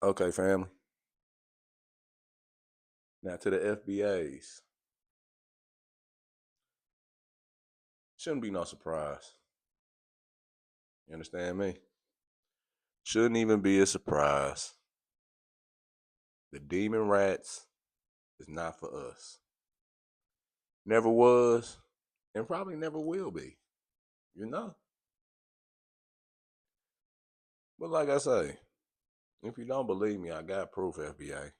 Okay, family. Now to the F.B.A.s. Shouldn't be no surprise. You understand me? Shouldn't even be a surprise. The demon rats is not for us. Never was, and probably never will be. You know? But like I say, if you don't believe me, I got proof, F.B.A.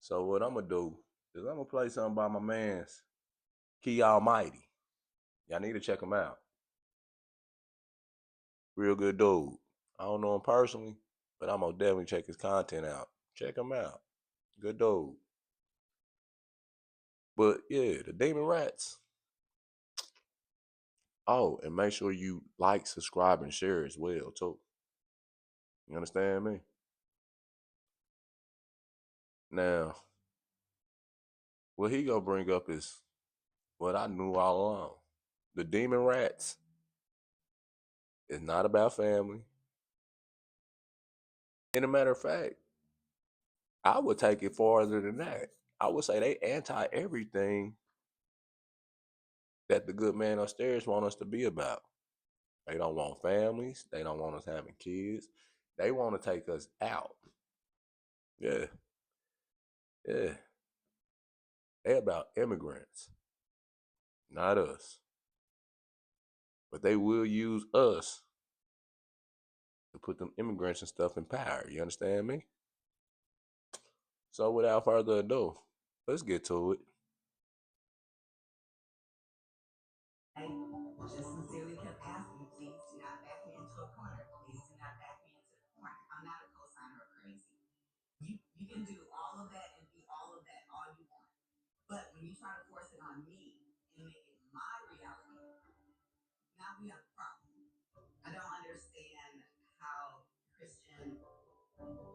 So what I'm gonna do is I'm gonna play something by my man's Key Almighty. Y'all need to check him out. Real good dude. I don't know him personally, but I'm gonna definitely check his content out. Check him out. Good dude. But yeah, the demon rats. Oh, and make sure you like, subscribe, and share as well too. You understand me? Now, what he gonna bring up is what I knew all along. The demon rats is not about family. And a matter of fact, I would take it farther than that. I would say they anti everything that the good man upstairs want us to be about. They don't want families. They don't want us having kids. They want to take us out. Yeah, yeah. They about immigrants, not us. But they will use us to put them immigrants and stuff in power. You understand me? So without further ado, let's get to it. I just sincerely kept asking, please do not back me into a corner. Please do not back me into a corner. I'm not a cosigner of crazy. You can do all of that and be all of that all you want. But when you try to force it on me and make it my reality, now we have a problem. I don't understand how Christian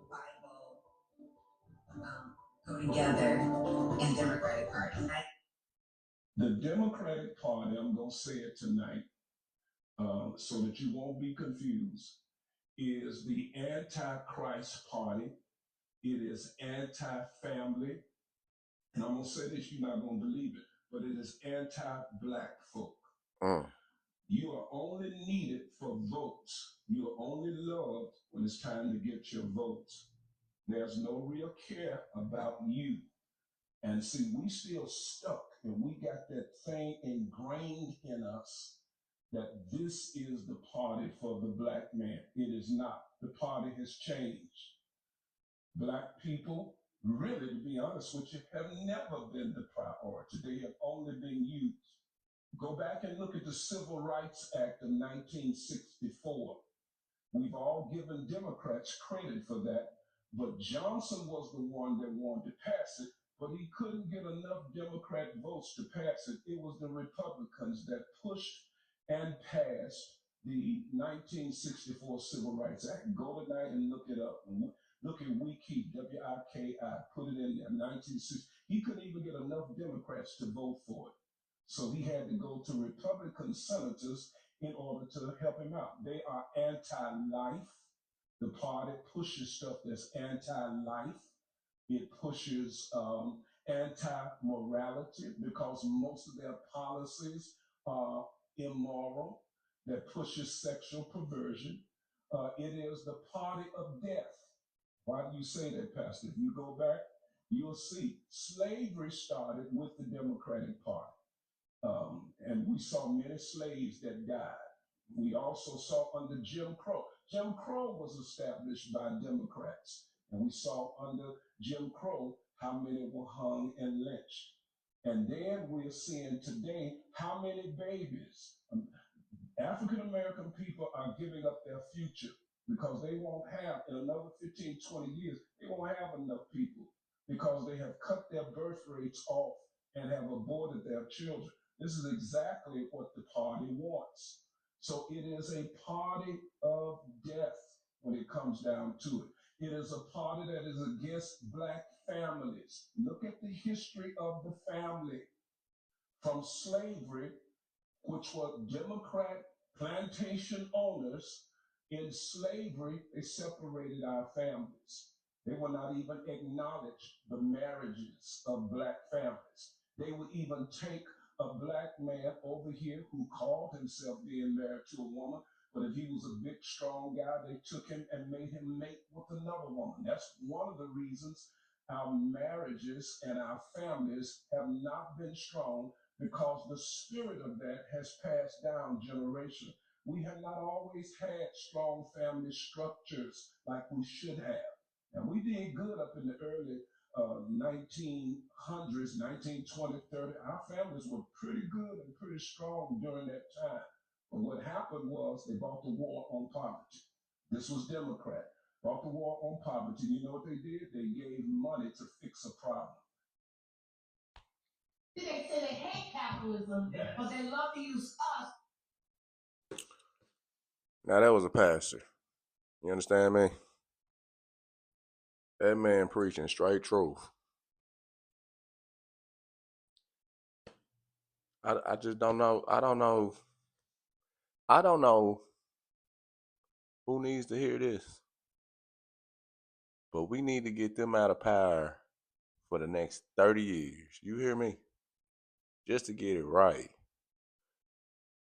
Bible go together and Democratic Party. The Democratic Party, I'm going to say it tonight so that you won't be confused, is the Antichrist Party. It is anti-family. And I'm going to say this, you're not going to believe it, but it is anti-black folk. Mm. You are only needed for votes. You are only loved when it's time to get your votes. There's no real care about you. And see, we still stuck and we got that thing ingrained in us that this is the party for the black man. It is not. The party has changed. Black people, really, to be honest with you, have never been the priority. They have only been used. Go back and look at the Civil Rights Act of 1964. We've all given Democrats credit for that, but Johnson was the one that wanted to pass it, but he couldn't get enough Democrat votes to pass it. It was the Republicans that pushed and passed the 1964 Civil Rights Act. Go tonight and look it up. Look at Wiki, W-I-K-I, put it in there, 1960. He couldn't even get enough Democrats to vote for it. So he had to go to Republican senators in order to help him out. They are anti-life. The party pushes stuff that's anti-life. It pushes anti-morality because most of their policies are immoral. That pushes sexual perversion. It is the party of death. Why do you say that, Pastor? If you go back, you'll see slavery started with the Democratic Party. And we saw many slaves that died. We also saw under Jim Crow. Jim Crow was established by Democrats. And we saw under Jim Crow how many were hung and lynched. And then we're seeing today how many babies. African American people are giving up their future because they won't have, in another 15, 20 years, they won't have enough people because they have cut their birth rates off and have aborted their children. This is exactly what the party wants. So it is a party of death when it comes down to it. It is a party that is against black families. Look at the history of the family from slavery, which were Democrat plantation owners In slavery, they separated our families. They would not even acknowledge the marriages of black families. They would even take a black man over here who called himself being married to a woman, but if he was a big, strong guy, they took him and made him mate with another woman. That's one of the reasons our marriages and our families have not been strong, because the spirit of that has passed down generation. We have not always had strong family structures like we should have. And we did good up in the early 1900s, 1920, 30. Our families were pretty good and pretty strong during that time. But what happened was they brought the war on poverty. This was Democrat. Brought the war on poverty. You know what they did? They gave money to fix a problem. They say they hate capitalism, yes, but they love to use us. Now that was a pastor. You understand me? That man preaching straight truth. I just don't know. I don't know who needs to hear this. But we need to get them out of power for the next 30 years. You hear me? Just to get it right.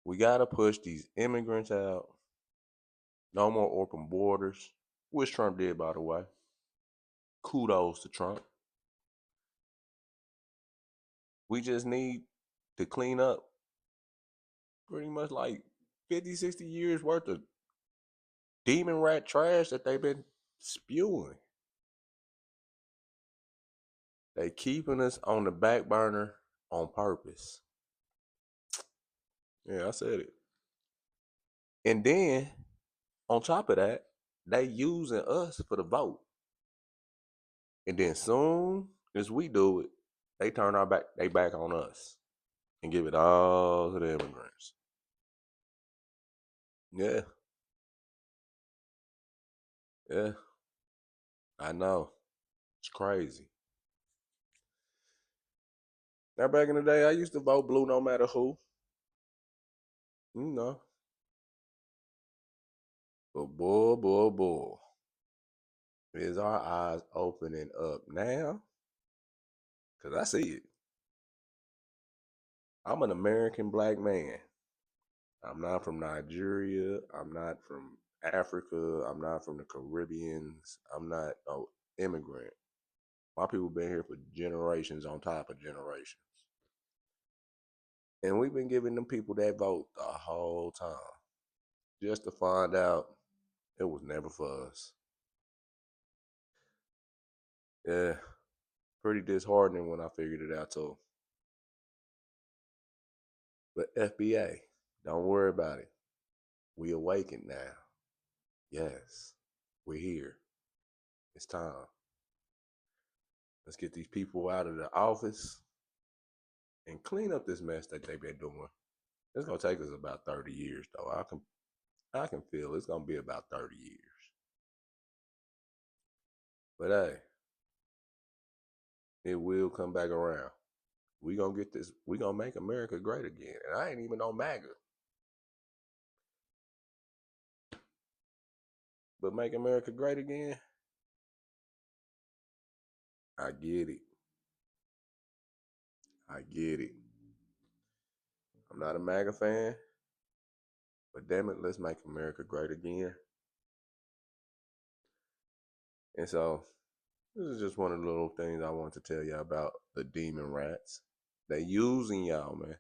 We got to push these immigrants out. No more open borders, which Trump did, by the way. Kudos to Trump. We just need to clean up pretty much like 50, 60 years worth of demon rat trash that they've been spewing. They keeping us on the back burner on purpose. Yeah, I said it. And then, on top of that, they using us for the vote. And then soon as we do it, they turn they back on us and give it all to the immigrants. Yeah. Yeah. I know. It's crazy. Now back in the day, I used to vote blue no matter who. You know. But boy. Is our eyes opening up now? Because I see it. I'm an American black man. I'm not from Nigeria. I'm not from Africa. I'm not from the Caribbeans. I'm not no immigrant. My people been here for generations on top of generations. And we've been giving them people that vote the whole time. Just to find out it was never for us. Yeah. Pretty disheartening when I figured it out too. But F.B.A., don't worry about it. We awakened now. Yes. We're here. It's time. Let's get these people out of the office and clean up this mess that they've been doing. It's gonna take us about 30 years though. I can feel it's gonna be about 30 years. But hey, it will come back around. We gonna get this, we gonna make America great again. And I ain't even on MAGA. But make America great again, I get it. I get it. I'm not a MAGA fan, but damn it, let's make America great again. And so this is just one of the little things I want to tell y'all about the demon rats. They using y'all, man.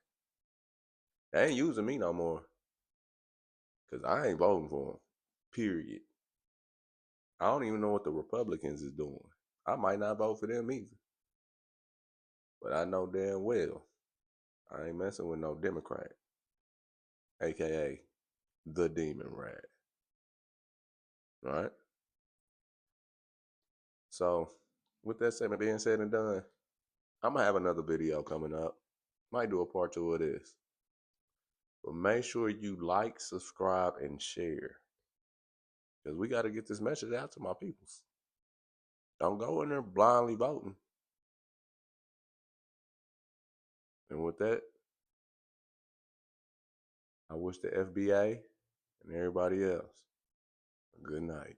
They ain't using me no more. Because I ain't voting for them. Period. I don't even know what the Republicans is doing. I might not vote for them either. But I know damn well I ain't messing with no Democrat. AKA the demon rat. Right? So with that being said and done, I'm gonna have another video coming up. Might do a part 2 of this. But make sure you like, subscribe, and share. Because we got to get this message out to my peoples. Don't go in there blindly voting. And with that, I wish the F.B.A. and everybody else Good night.